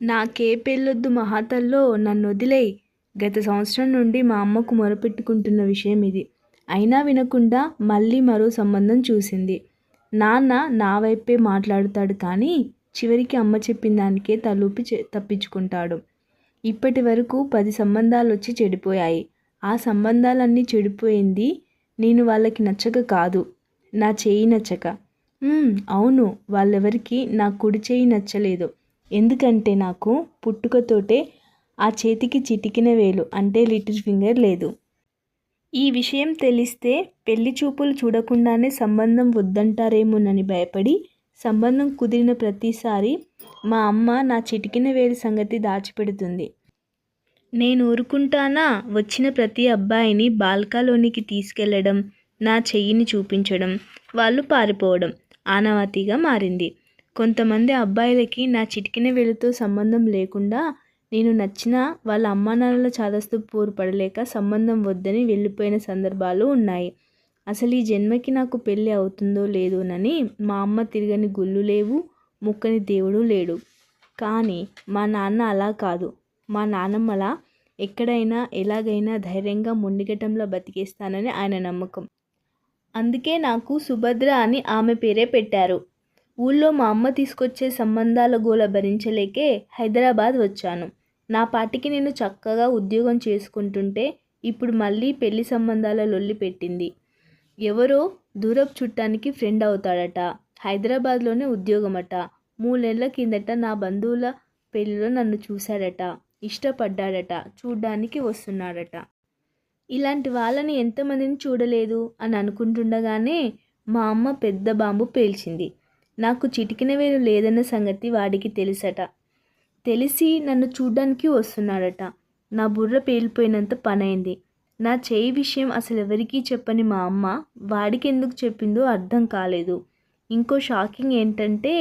నాకే పెళ్ళొద్దు మహాతల్లో నన్నొదిలేయ్. గత సంవత్సరం నుండి మా అమ్మకు మొరపెట్టుకుంటున్న విషయం ఇది. అయినా వినకుండా మళ్ళీ మరో సంబంధం చూసింది. నాన్న నా వైపే మాట్లాడుతాడు కానీ చివరికి అమ్మ చెప్పిన దానికే తలూపి తప్పించుకుంటాడు. ఇప్పటి వరకు 10 సంబంధాలొచ్చి చెడిపోయాయి. ఆ సంబంధాలన్నీ చెడిపోయింది నేను వాళ్ళకి నచ్చక కాదు, నా చేయి నచ్చక. అవును, వాళ్ళెవరికీ నా కుడి చేయి నచ్చలేదు. ఎందుకంటే నాకు పుట్టుకతోటే ఆ చేతికి చిటికిన వేలు అంటే లిటిల్ ఫింగర్ లేదు. ఈ విషయం తెలిస్తే పెళ్లి చూపులు చూడకుండానే సంబంధం వద్దంటారేమోనని భయపడి సంబంధం కుదిరిన ప్రతిసారి మా అమ్మ నా చిటికిన వేలు సంగతి దాచిపెడుతుంది. నేను ఊరుకుంటానా? వచ్చిన ప్రతి అబ్బాయిని బాల్కాలోనికి తీసుకెళ్లడం, నా చెయ్యిని చూపించడం, వాళ్ళు పారిపోవడం ఆనవాయితీగా మారింది. కొంతమంది అబ్బాయిలకి నా చిటికిన వేలుతో సంబంధం లేకుండా నేను నచ్చినా వాళ్ళ అమ్మానాన్నల చాదస్తు పోరు పడలేక సంబంధం వద్దని వెళ్ళిపోయిన సందర్భాలు ఉన్నాయి. అసలు ఈ జన్మకి నాకు పెళ్ళి అవుతుందో లేదోనని మా అమ్మ తిరగని గుళ్ళు లేవు, ముక్కని దేవుడు లేడు. కానీ మా నాన్న అలా కాదు. మా నాన్నమ్మలా ఎక్కడైనా ఎలాగైనా ధైర్యంగా మొండిగటంలో బతికేస్తానని ఆయన నమ్మకం. అందుకే నాకు సుభద్ర అని ఆమె పేరే పెట్టారు. ఊళ్ళో మా అమ్మ తీసుకొచ్చే సంబంధాల గోల భరించలేకే హైదరాబాద్ వచ్చాను. నా పాటికి నేను చక్కగా ఉద్యోగం చేసుకుంటుంటే ఇప్పుడు మళ్ళీ పెళ్లి సంబంధాల లొల్లి పెట్టింది. ఎవరో దూరపు చుట్టానికి ఫ్రెండ్ అవుతాడట, హైదరాబాద్లోనే ఉద్యోగమట. 3 నెలల కిందట నా బంధువుల పెళ్లిలో నన్ను చూశాడట, ఇష్టపడ్డాడట, చూడ్డానికి వస్తున్నాడట. ఇలాంటి వాళ్ళని ఎంతమందిని చూడలేదు అని అనుకుంటుండగానే మా అమ్మ పెద్ద బాంబు పేల్చింది. నాకు చిటికిన వేలు లేదన్న సంగతి వాడికి తెలుసట. తెలిసి నన్ను చూడ్డానికి వస్తున్నాడట. నా బుర్ర పేలిపోయినంత పనైంది. నా చేయి విషయం అసలు ఎవరికీ చెప్పని మా అమ్మ వాడికి ఎందుకు చెప్పిందో అర్థం కాలేదు. ఇంకో షాకింగ్ ఏంటంటే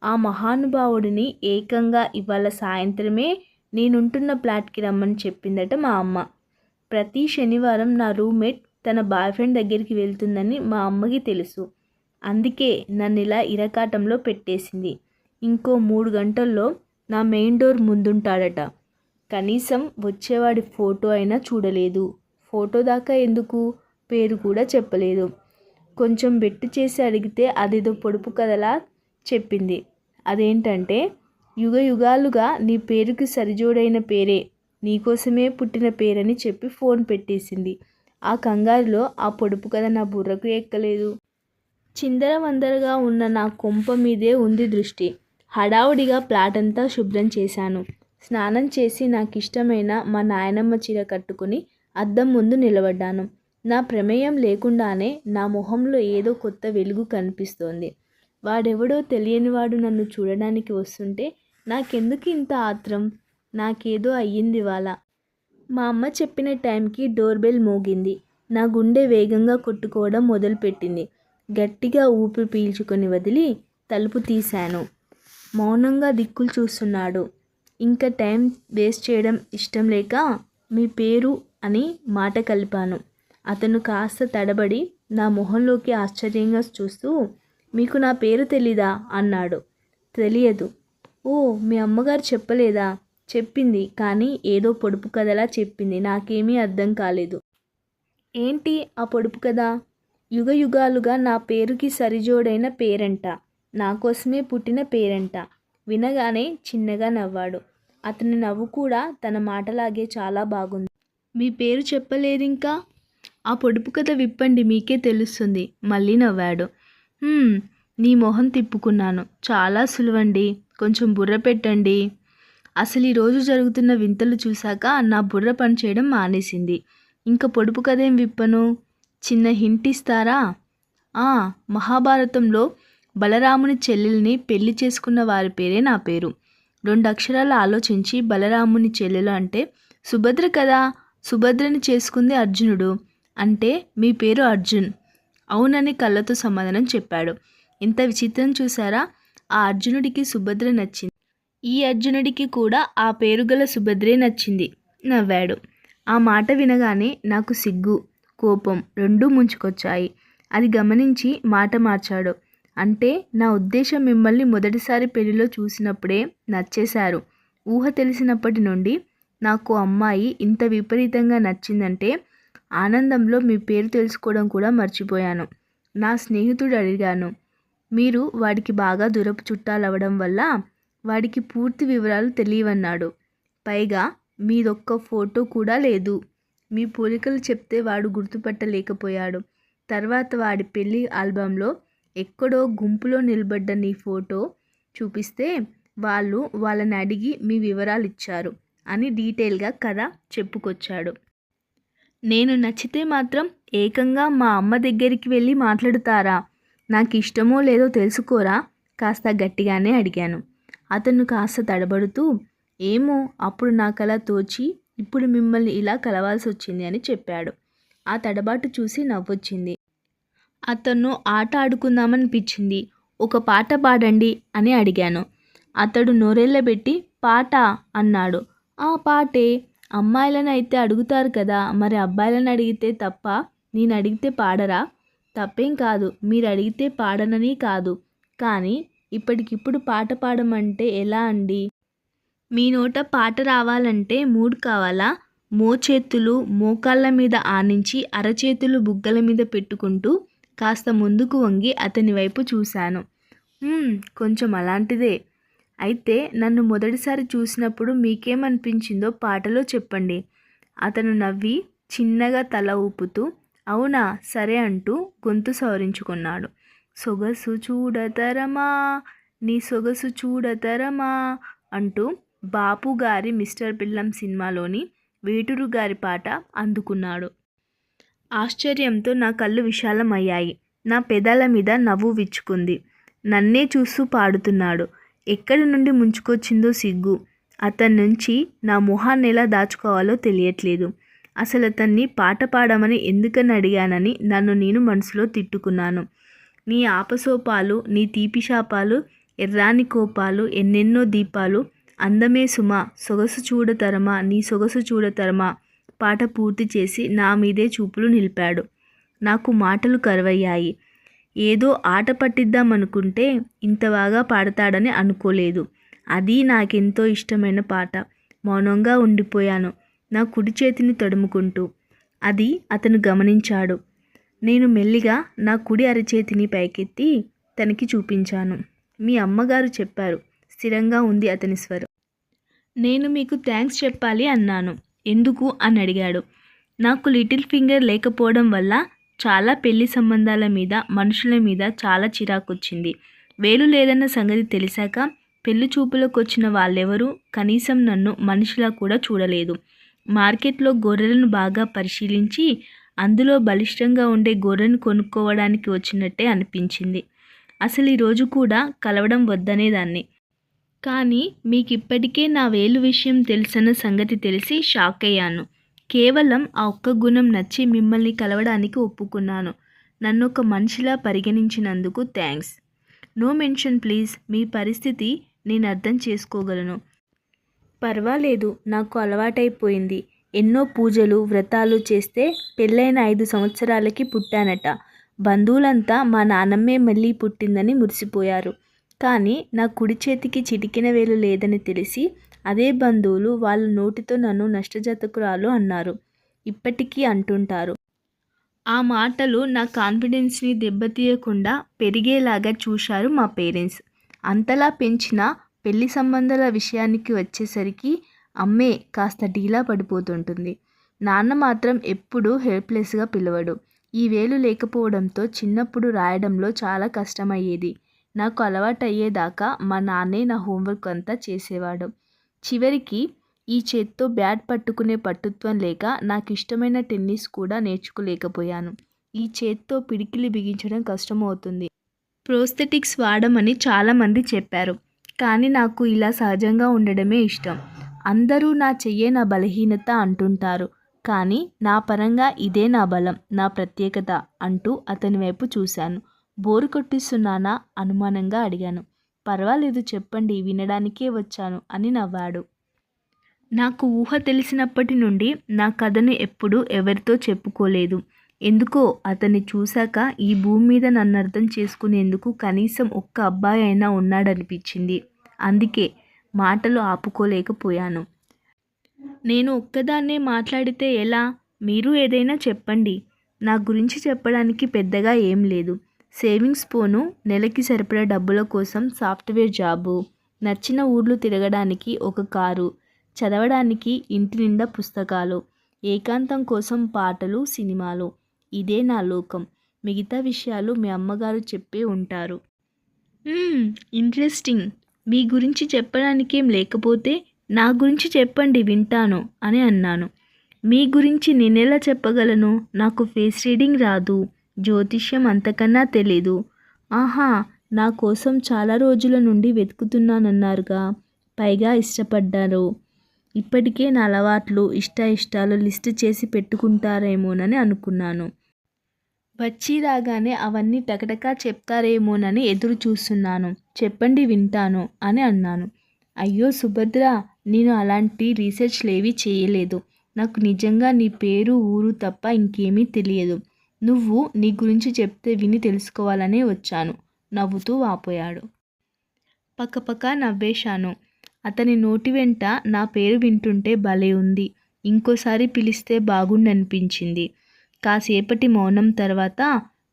ఆ మహానుభావుడిని ఏకంగా ఇవాళ సాయంత్రమే నేనుంటున్న ఫ్లాట్కి రమ్మని చెప్పిందట మా అమ్మ. ప్రతి శనివారం నా రూమ్మేట్ తన బాయ్ ఫ్రెండ్ దగ్గరికి వెళ్తుందని మా అమ్మకి తెలుసు. అందుకే నన్ను ఇలా ఇరకాటంలో పెట్టేసింది. ఇంకో 3 గంటల్లో నా మెయిన్ డోర్ ముందుంటాడట. కనీసం వచ్చేవాడి ఫోటో అయినా చూడలేదు. ఫోటో దాకా ఎందుకు, పేరు కూడా చెప్పలేదు. కొంచెం బెట్టు చేసి అడిగితే అదేదో పొడుపు కథలా చెప్పింది. అదేంటంటే యుగాలుగా నీ పేరుకి సరిజోడైన పేరే, నీకోసమే పుట్టిన పేరని చెప్పి ఫోన్ పెట్టేసింది. ఆ కంగారులో ఆ పొడుపు కథ నా బుర్రకు ఎక్కలేదు. చిందరవందరగా ఉన్న నా కొంప మీదే ఉంది దృష్టి. హడావుడిగా ఫ్లాట్ అంతా శుభ్రం చేశాను. స్నానం చేసి నాకిష్టమైన మా నాయనమ్మ చీర కట్టుకుని అద్దం ముందు నిలబడ్డాను. నా ప్రమేయం లేకుండానే నా మొహంలో ఏదో కొత్త వెలుగు కనిపిస్తోంది. వాడెవడో తెలియనివాడు నన్ను చూడడానికి వస్తుంటే నాకెందుకు ఇంత ఆత్రం? నాకేదో అయ్యింది ఇవాళ. మా అమ్మ చెప్పిన టైంకి డోర్ బెల్ మోగింది. నా గుండె వేగంగా కొట్టుకోవడం మొదలుపెట్టింది. గట్టిగా ఊపిరి పీల్చుకొని వదిలి తలుపు తీశాను. మౌనంగా దిక్కులు చూస్తున్నాడు. ఇంకా టైం వేస్ట్ చేయడం ఇష్టం లేక మీ పేరు అని మాట కలిపాను. అతను కాస్త తడబడి నా మొహంలోకి ఆశ్చర్యంగా చూస్తూ మీకు నా పేరు తెలీదా అన్నాడు. తెలియదు. ఓ, మీ అమ్మగారు చెప్పలేదా? చెప్పింది, కానీ ఏదో పొడుపు కథలా చెప్పింది. నాకేమీ అర్థం కాలేదు. ఏంటి ఆ పొడుపు కథ? యుగాలుగా నా పేరుకి సరిజోడైన పేరంట, నా కోసమే పుట్టిన పేరంట. వినగానే చిన్నగా నవ్వాడు. అతని నవ్వు కూడా తన మాటలాగే చాలా బాగుంది. మీ పేరు చెప్పలేదింకా? ఆ పొడుపు కథ విప్పండి, మీకే తెలుస్తుంది. మళ్ళీ నవ్వాడు. నీ మొహం తిప్పుకున్నాను. చాలా సులువండి, కొంచెం బుర్ర పెట్టండి. అసలు ఈరోజు జరుగుతున్న వింతలు చూశాక నా బుర్ర పనిచేయడం మానేసింది. ఇంకా పొడుపు కథేం విప్పను? చిన్న హింట్ ఇస్తారా? మహాభారతంలో బలరాముని చెల్లెల్ని పెళ్లి చేసుకున్న వారి పేరే నా పేరు. 2 అక్షరాలు ఆలోచించి బలరాముని చెల్లెలు అంటే సుభద్ర కదా. సుభద్రని చేసుకుంది అర్జునుడు. అంటే మీ పేరు అర్జున్. అవునని కళ్ళతో సమాధానం చెప్పాడు. ఇంత విచిత్రం చూసారా? ఆ అర్జునుడికి సుభద్ర నచ్చింది. ఈ అర్జునుడికి కూడా ఆ పేరు గల సుభద్రే నచ్చింది. నవ్వాడు. ఆ మాట వినగానే నాకు సిగ్గు, కోపం రెండూ ముంచుకొచ్చాయి. అది గమనించి మాట మార్చాడు. అంటే నా ఉద్దేశం మిమ్మల్ని మొదటిసారి పెళ్లిలో చూసినప్పుడే నచ్చేశారు. ఊహ తెలిసినప్పటి నుండి నాకు అమ్మాయి ఇంత విపరీతంగా నచ్చిందంటే ఆనందంలో మీ పేరు తెలుసుకోవడం కూడా మర్చిపోయాను. నా స్నేహితుడు అడిగాను, మీరు వాడికి బాగా దూరపు చుట్టాలవ్వడం వల్ల వాడికి పూర్తి వివరాలు తెలియవన్నాడు. పైగా మీదొక్క ఫోటో కూడా లేదు. మీ పోలికలు చెప్తే వాడు గుర్తుపట్టలేకపోయాడు. తర్వాత వాడి పెళ్లి ఆల్బంలో ఎక్కడో గుంపులో నిలబడ్డ నీ ఫోటో చూపిస్తే వాళ్ళని అడిగి మీ వివరాలు ఇచ్చారు అని డీటెయిల్గా కథ చెప్పుకొచ్చాడు. నేను నచ్చితే మాత్రం ఏకంగా మా అమ్మ దగ్గరికి వెళ్ళి మాట్లాడుతారా? నాకు ఇష్టమో లేదో తెలుసుకోరా? కాస్త గట్టిగానే అడిగాను. అతను కాస్త తడబడుతూ, ఏమో అప్పుడు నాకలా తోచి ఇప్పుడు మిమ్మల్ని ఇలా కలవాల్సి వచ్చింది అని చెప్పాడు. ఆ తడబాటు చూసి నవ్వొచ్చింది. అతను ఆట ఆడుకుందామనిపించింది. ఒక పాట పాడండి అని అడిగాను. అతడు నోరెళ్ళబెట్టి పాట అన్నాడు. ఆ పాటే. అమ్మాయిలను అయితే అడుగుతారు కదా, మరి అబ్బాయిలను అడిగితే తప్ప? నేను అడిగితే పాడరా? తప్పేం కాదు, మీరు అడిగితే పాడనని కాదు, కానీ ఇప్పటికిప్పుడు పాట పాడమంటే ఎలా అండి? మీ నోట పాట రావాలంటే మూడ్ కావాలా? మోచేతులు మోకాళ్ళ మీద ఆనించి అరచేతులు బుగ్గల మీద పెట్టుకుంటూ కాస్త ముందుకు వంగి అతని వైపు చూశాను. కొంచెం అలాంటిదే. అయితే నన్ను మొదటిసారి చూసినప్పుడు మీకేమనిపించిందో పాటలో చెప్పండి. అతను నవ్వి చిన్నగా తల ఊపుతూ అవునా సరే అంటూ గొంతు సవరించుకున్నాడు. సొగసు చూడతరమా, నీ సొగసు చూడతరమా అంటూ బాపు గారి మిస్టర్ పిల్లం సినిమాలోని వేటూరు గారి పాట అందుకున్నాడు. ఆశ్చర్యంతో నా కళ్ళు విశాలమయ్యాయి. నా పెదాల మీద నవ్వు విచ్చుకుంది. నన్నే చూస్తూ పాడుతున్నాడు. ఎక్కడి నుండి ముంచుకొచ్చిందో సిగ్గు. అతని నుంచి నా మొహాన్ని ఎలా దాచుకోవాలో తెలియట్లేదు. అసలు అతన్ని పాట పాడమని ఎందుకని అడిగానని నన్ను నేను మనసులో తిట్టుకున్నాను. నీ ఆపసోపాలు, నీ తీపి శాపాలు, ఎర్రాని కోపాలు, ఎన్నెన్నో దీపాలు, అందమే సుమా, సొగసు చూడతరమా, నీ సొగసు చూడతరమా పాట పూర్తి చేసి నా మీదే చూపులు నిలిపాడు. నాకు మాటలు కరువయ్యాయి. ఏదో ఆట పట్టిద్దామనుకుంటే ఇంత బాగా పాడతాడని అనుకోలేదు. అది నాకెంతో ఇష్టమైన పాట. మౌనంగా ఉండిపోయాను, నా కుడి చేతిని తడుముకుంటూ. అది అతను గమనించాడు. నేను మెల్లిగా నా కుడి అరచేతిని పైకెత్తి తనకి చూపించాను. మీ అమ్మగారు చెప్పారు. స్థిరంగా ఉంది అతని స్వరం. నేను మీకు థ్యాంక్స్ చెప్పాలి అన్నాను. ఎందుకు అని అడిగాడు. నాకు లిటిల్ ఫింగర్ లేకపోవడం వల్ల చాలా పెళ్లి సంబంధాల మీద, మనుషుల మీద చాలా చిరాకొచ్చింది. వేలు లేదన్న సంగతి తెలిసాక పెళ్లి చూపులకు వచ్చిన వాళ్ళెవరూ కనీసం నన్ను మనిషిలా కూడా చూడలేదు. మార్కెట్లో గొర్రెలను బాగా పరిశీలించి అందులో బలిష్టంగా ఉండే గొర్రెను కొనుక్కోవడానికి వచ్చినట్టే అనిపించింది. అసలు ఈరోజు కూడా కలవడం వద్దనేదాన్ని. కానీ మీకిప్పటికే నా వేలు విషయం తెలుసన్న సంగతి తెలిసి షాక్ అయ్యాను. కేవలం ఆ ఒక్క గుణం నచ్చి మిమ్మల్ని కలవడానికి ఒప్పుకున్నాను. నన్ను ఒక మనిషిలా పరిగణించినందుకు థ్యాంక్స్. No mention please. మీ పరిస్థితి నేను అర్థం చేసుకోగలను. పర్వాలేదు, నాకు అలవాటైపోయింది. ఎన్నో పూజలు వ్రతాలు చేస్తే పెళ్ళైన 5 సంవత్సరాలకి పుట్టానట. బంధువులంతా మా నాన్నమ్మే మళ్ళీ పుట్టిందని మురిసిపోయారు. కానీ నా కుడి చేతికి చిటికెన వేలు లేదని తెలిసి అదే బంధువులు వాళ్ళ నోటితో నన్ను నష్టజాతకురాలు అన్నారు. ఇప్పటికీ అంటుంటారు. ఆ మాటలు నా కాన్ఫిడెన్స్ని దెబ్బతీయకుండా పెరిగేలాగా చూశారు మా పేరెంట్స్. అంతలా పెంచిన పెళ్లి సంబంధాల విషయానికి వచ్చేసరికి అమ్మే కాస్త డీలా పడిపోతుంటుంది. నాన్న మాత్రం ఎప్పుడూ హెల్ప్లెస్గా పిలవడు. ఈ వేలు లేకపోవడంతో చిన్నప్పుడు రాయడంలో చాలా కష్టమయ్యేది. నాకు అలవాటయ్యేదాకా మా నాన్నే నా హోంవర్క్ అంతా చేసేవాడు. చివరికి ఈ చేత్తో బ్యాట్ పట్టుకునే పట్టుత్వం లేక నాకు ఇష్టమైన టెన్నిస్ కూడా నేర్చుకోలేకపోయాను. ఈ చేత్తో పిడికిలి బిగించడం కష్టమవుతుంది. ప్రోస్థెటిక్స్ వాడమని చాలామంది చెప్పారు. కానీ నాకు ఇలా సహజంగా ఉండడమే ఇష్టం. అందరూ నా చెయ్యే నా బలహీనత అంటుంటారు. కానీ నా పరంగా ఇదే నా బలం, నా ప్రత్యేకత అంటూ అతని వైపు చూశాను. బోరు కొట్టిస్తున్నానా అనుమానంగా అడిగాను. పర్వాలేదు చెప్పండి, వినడానికే వచ్చాను అని నవ్వాడు. నాకు ఊహ తెలిసినప్పటి నుండి నా కథను ఎప్పుడూ ఎవరితో చెప్పుకోలేదు. ఎందుకో అతన్ని చూశాక ఈ భూమి మీద నన్ను అర్థం చేసుకునేందుకు కనీసం ఒక్క అబ్బాయి అయినా ఉన్నాడనిపించింది. అందుకే మాటలు ఆపుకోలేకపోయాను. నేను ఒక్కదాన్నే మాట్లాడితే ఎలా? మీరు ఏదైనా చెప్పండి. నా గురించి చెప్పడానికి పెద్దగా ఏం లేదు. సేవింగ్స్ పోను, నెలకి సరిపడా డబ్బుల కోసం సాఫ్ట్వేర్ జాబు, నచ్చిన ఊర్లు తిరగడానికి ఒక కారు, చదవడానికి ఇంటి నిండా పుస్తకాలు, ఏకాంతం కోసం పాటలు, సినిమాలు. ఇదే నా లోకం. మిగతా విషయాలు మీ అమ్మగారు చెప్పే ఉంటారు. ఇంట్రెస్టింగ్. మీ గురించి చెప్పడానికేం లేకపోతే నా గురించి చెప్పండి వింటాను అని అన్నాను. మీ గురించి నేనెలా చెప్పగలను? నాకు ఫేస్ రీడింగ్ రాదు, జ్యోతిష్యం అంతకన్నా తెలీదు. ఆహా, నా కోసం చాలా రోజుల నుండి వెతుకుతున్నానన్నారుగా, పైగా ఇష్టపడ్డారు. ఇప్పటికే నా అలవాట్లు, ఇష్టాలు లిస్టు చేసి పెట్టుకుంటారేమోనని అనుకున్నాను. వచ్చి రాగానే అవన్నీ టకటకా చెప్తారేమోనని ఎదురు చూస్తున్నాను. చెప్పండి వింటాను అని అన్నాను. అయ్యో సుభద్ర, నేను అలాంటి రీసెర్చ్లేవీ చేయలేదు. నాకు నిజంగా నీ పేరు, ఊరు తప్ప ఇంకేమీ తెలియదు. నువ్వు నీ గురించి చెప్తే విని తెలుసుకోవాలనే వచ్చాను. నవ్వుతూ వాపోయాడు. పక్కపక్క నవ్వేశాను. అతని నోటి వెంట నా పేరు వింటుంటే భలే ఉంది. ఇంకోసారి పిలిస్తే బాగుండనిపించింది. కాసేపటి మౌనం తర్వాత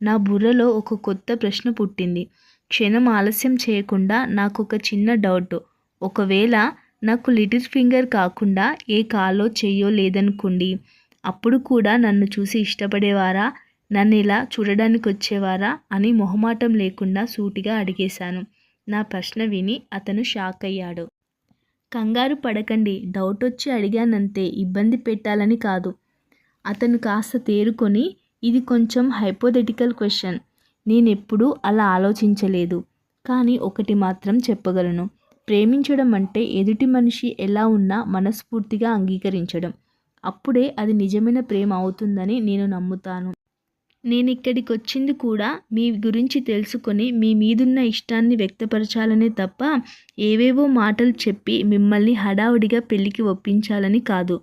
నా బుర్రలో ఒక కొత్త ప్రశ్న పుట్టింది. క్షణం ఆలస్యం చేయకుండా నాకొక చిన్న డౌట్. ఒకవేళ నాకు లిటిల్ ఫింగర్ కాకుండా ఏ కాలో చెయ్యో లేదనుకోండి, అప్పుడు కూడా నన్ను చూసి ఇష్టపడేవారా? నన్ను ఇలా చూడడానికి వచ్చేవారా అని మొహమాటం లేకుండా సూటిగా అడిగేశాను. నా ప్రశ్న విని అతను షాక్ అయ్యాడు. కంగారు పడకండి, డౌట్ వచ్చి అడిగానంతే, ఇబ్బంది పెట్టాలని కాదు. అతను కాస్త తేరుకొని, ఇది కొంచెం హైపోథెటికల్ క్వశ్చన్. నేనెప్పుడూ అలా ఆలోచించలేదు. కానీ ఒకటి మాత్రం చెప్పగలను. ప్రేమించడం అంటే ఎదుటి మనిషి ఎలా ఉన్నా మనస్ఫూర్తిగా అంగీకరించడం. అప్పుడే అది నిజమైన ప్రేమ అవుతుందని నేను నమ్ముతాను. నేనిక్కడికొచ్చింది కూడా మీ గురించి తెలుసుకొని మీ మీదున్న ఇష్టాన్ని వ్యక్తపరచాలనే తప్ప ఏవేవో మాటలు చెప్పి మిమ్మల్ని హడావుడిగా పెళ్ళికి ఒప్పించాలని కాదు.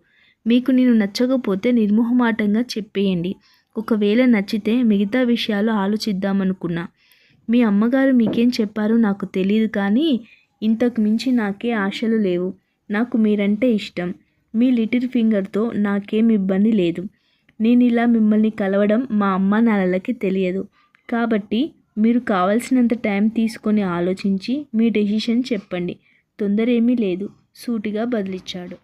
మీకు నేను నచ్చకపోతే నిర్మోహమాటంగా చెప్పేయండి. ఒకవేళ నచ్చితే మిగతా విషయాలు ఆలోచిద్దామనుకున్నా. మీ అమ్మగారు మీకేం చెప్పారో నాకు తెలియదు, కానీ ఇంతకు మించి నాకే ఆశలు లేవు. నాకు మీరంటే ఇష్టం. మీ లిటిల్ ఫింగర్తో నాకేం ఇబ్బంది లేదు. నేను ఇలా మిమ్మల్ని కలవడం మా అమ్మ నాన్నలకి తెలియదు. కాబట్టి మీరు కావలసినంత టైం తీసుకొని ఆలోచించి మీ డెసిషన్ చెప్పండి. తొందర ఏమీ లేదు, సూటిగా బదిలిచ్చాడు.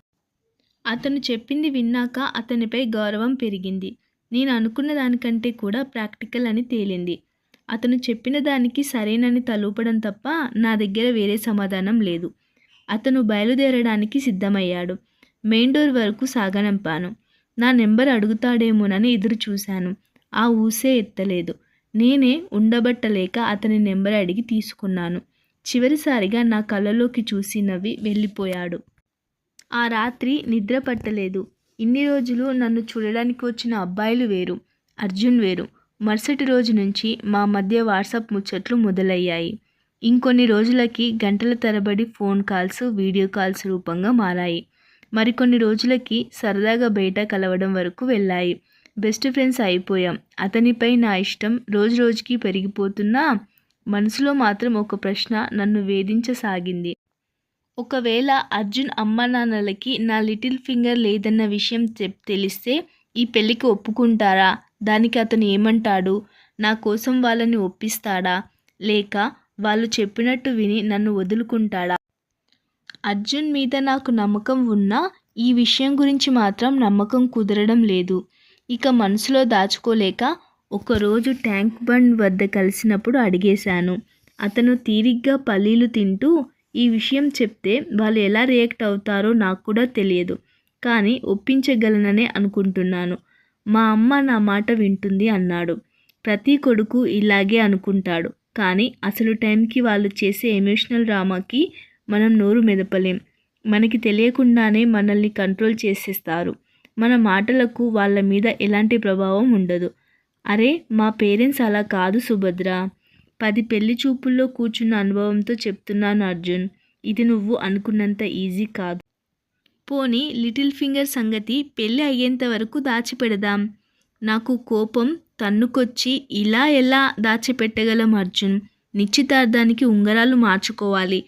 అతను చెప్పింది విన్నాక అతనిపై గౌరవం పెరిగింది. నేను అనుకున్న దానికంటే కూడా ప్రాక్టికల్ అని తేలింది. అతను చెప్పిన దానికి సరేనని తలూపడం తప్ప నా దగ్గర వేరే సమాధానం లేదు. అతను బయలుదేరడానికి సిద్ధమయ్యాడు. మెయిన్ డోర్ వరకు సాగనంపాను. నా నెంబర్ అడుగుతాడేమోనని ఎదురు చూశాను. ఆ ఊసే ఎత్తలేదు. నేనే ఉండబట్టలేక అతని నెంబర్ అడిగి తీసుకున్నాను. చివరిసారిగా నా కళ్ళలోకి చూసి నవ్వి వెళ్ళిపోయాడు. ఆ రాత్రి నిద్ర పట్టలేదు. ఇన్ని రోజులు నన్ను చూడడానికి వచ్చిన అబ్బాయిలు వేరు, అర్జున్ వేరు. మరుసటి రోజు నుంచి మా మధ్య వాట్సాప్ ముచ్చట్లు మొదలయ్యాయి. ఇంకొన్ని రోజులకి గంటల తరబడి ఫోన్ కాల్స్, వీడియో కాల్స్ రూపంగా మారాయి. మరికొన్ని రోజులకి సరదాగా బయట కలవడం వరకు వెళ్ళాయి. బెస్ట్ ఫ్రెండ్స్ అయిపోయాం. అతనిపై నా ఇష్టం రోజురోజుకి పెరిగిపోతున్నా మనసులో మాత్రం ఒక ప్రశ్న నన్ను వేధించసాగింది. ఒకవేళ అర్జున్ అమ్మానాన్నలకి నా లిటిల్ ఫింగర్ లేదన్న విషయం తెలిస్తే ఈ పెళ్ళికి ఒప్పుకుంటారా? దానికి అతను ఏమంటాడు? నా కోసం వాళ్ళని ఒప్పిస్తాడా? లేక వాళ్ళు చెప్పినట్టు విని నన్ను వదులుకుంటాడా? అర్జున్ మీద నాకు నమ్మకం ఉన్నా ఈ విషయం గురించి మాత్రం నమ్మకం కుదరడం లేదు. ఇక మనసులో దాచుకోలేక ఒకరోజు ట్యాంక్ బండ్ వద్ద కలిసినప్పుడు అడిగేశాను. అతను తీరిగ్గా పల్లీలు తింటూ, ఈ విషయం చెప్తే వాళ్ళు ఎలా రియాక్ట్ అవుతారో నాకు కూడా తెలియదు, కానీ ఒప్పించగలననే అనుకుంటున్నాను. మా అమ్మ నా మాట వింటుంది అన్నాడు. ప్రతి కొడుకు ఇలాగే అనుకుంటాడు, కానీ అసలు టైంకి వాళ్ళు చేసే ఎమోషనల్ డ్రామాకి మనం నోరు మెదపలేం. మనకి తెలియకుండానే మనల్ని కంట్రోల్ చేసేస్తారు. మన మాటలకు వాళ్ళ మీద ఎలాంటి ప్రభావం ఉండదు. అరే, మా పేరెంట్స్ అలా కాదు సుభద్ర. 10 పెళ్లి చూపుల్లో కూర్చున్న అనుభవంతో చెప్తున్నాను అర్జున్. ఇది నువ్వు అనుకున్నంత ఈజీ కాదు. పోనీ లిటిల్ ఫింగర్ సంగతి పెళ్ళి అయ్యేంత వరకు దాచిపెడదాం. నాకు కోపం తన్నుకొచ్చి ఇలా ఎలా దాచిపెట్టగలం అర్జున్? నిశ్చితార్థానికి ఉంగరాలు మార్చుకోవాలి.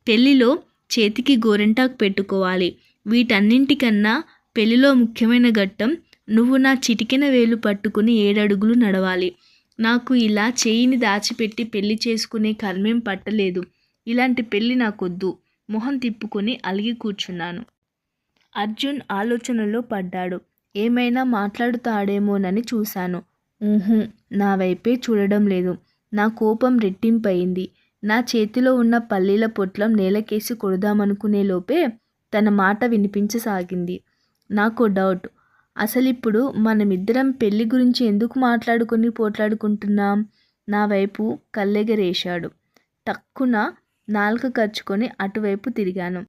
పెళ్లిలో చేతికి గోరింటాకు పెట్టుకోవాలి. వీటన్నింటికన్నా పెళ్లిలో ముఖ్యమైన ఘట్టం నువ్వు నా చిటికెన వేలు పట్టుకుని 7 అడుగులు నడవాలి. నాకు ఇలా చేయిని దాచిపెట్టి పెళ్లి చేసుకునే కర్మేం పట్టలేదు. ఇలాంటి పెళ్లి నాకొద్దు. మొహం తిప్పుకొని అలిగి కూర్చున్నాను. అర్జున్ ఆలోచనలో పడ్డాడు. ఏమైనా మాట్లాడుతాడేమోనని చూశాను. ఊహూ, నా వైపే చూడడం లేదు. నా కోపం రెట్టింపయింది. నా చేతిలో ఉన్న పల్లీల పొట్లం నేలకేసి కొడదామనుకునే లోపే తన మాట వినిపించసాగింది. నాకో డౌట్. అసలిప్పుడు మనమిద్దరం పెళ్లి గురించి ఎందుకు మాట్లాడుకుని పోట్లాడుకుంటున్నాం? నా వైపు కళ్ళెగరేశాడు. టక్కున నాలుక కరుచుకొని అటువైపు తిరిగాను.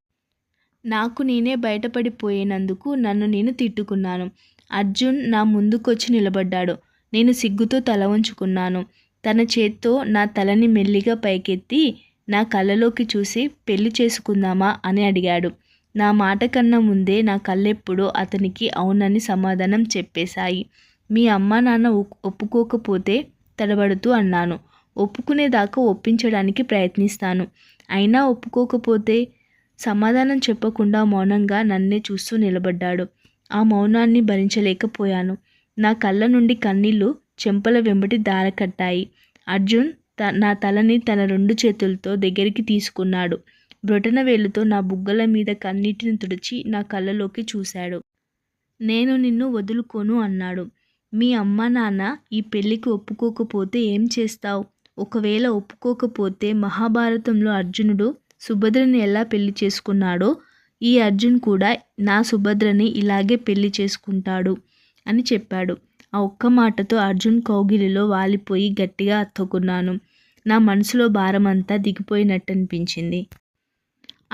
నాకు నేనే బయటపడిపోయినందుకు నన్ను నేను తిట్టుకున్నాను. అర్జున్ నా ముందుకొచ్చి నిలబడ్డాడు. నేను సిగ్గుతో తల వంచుకున్నాను. తన చేత్తో నా తలని మెల్లిగా పైకెత్తి నా కళ్ళలోకి చూసి పెళ్లి చేసుకుందామా అని అడిగాడు. నా మాట కన్నా ముందే నా కళ్ళెప్పుడో అతనికి అవునని సమాధానం చెప్పేశాయి. మీ అమ్మా నాన్న ఒప్పుకోకపోతే తడబడుతూ అన్నాను. ఒప్పుకునేదాకా ఒప్పించడానికి ప్రయత్నిస్తాను. అయినా ఒప్పుకోకపోతే? సమాధానం చెప్పకుండా మౌనంగా నన్నే చూస్తూ నిలబడ్డాడు. ఆ మౌనాన్ని భరించలేకపోయాను. నా కళ్ళ నుండి కన్నీళ్లు చెంపల వెంబడి దారకట్టాయి. అర్జున్ నా తలని తన 2 చేతులతో దగ్గరికి తీసుకున్నాడు. బ్రొటన వేలుతో నా బుగ్గల మీద కన్నీటిని తుడిచి నా కళ్ళలోకి చూశాడు. నేను నిన్ను వదులుకోను అన్నాడు. మీ అమ్మా నాన్న ఈ పెళ్లికి ఒప్పుకోకపోతే ఏం చేస్తావు? ఒకవేళ ఒప్పుకోకపోతే మహాభారతంలో అర్జునుడు సుభద్రని ఎలా పెళ్లి చేసుకున్నాడో ఈ అర్జున్ కూడా నా సుభద్రని ఇలాగే పెళ్లి చేసుకుంటాడు అని చెప్పాడు. ఆ ఒక్క మాటతో అర్జున్ కౌగిలిలో వాలిపోయి గట్టిగా హత్తుకున్నాను. నా మనసులో భారమంతా దిగిపోయినట్టనిపించింది.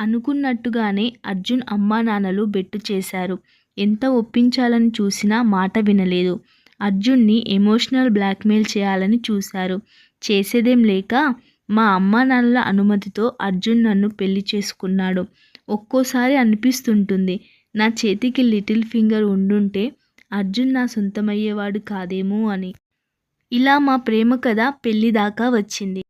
అనుకున్నట్టుగానే అర్జున్ అమ్మా నాన్నలు బెట్టు చేశారు. ఎంత ఒప్పించాలని చూసినా మాట వినలేదు. అర్జున్ని ఎమోషనల్ బ్లాక్మెయిల్ చేయాలని చూశారు. చేసేదేం లేక మా అమ్మా నాన్నల అనుమతితో అర్జున్ నన్ను పెళ్లి చేసుకున్నాడు. ఒక్కోసారి అనిపిస్తుంటుంది, నా చేతికి లిటిల్ ఫింగర్ ఉండుంటే అర్జున్ నా సొంతమయ్యేవాడు కాదేమో అని. ఇలా మా ప్రేమ కథ పెళ్లి దాకా వచ్చింది.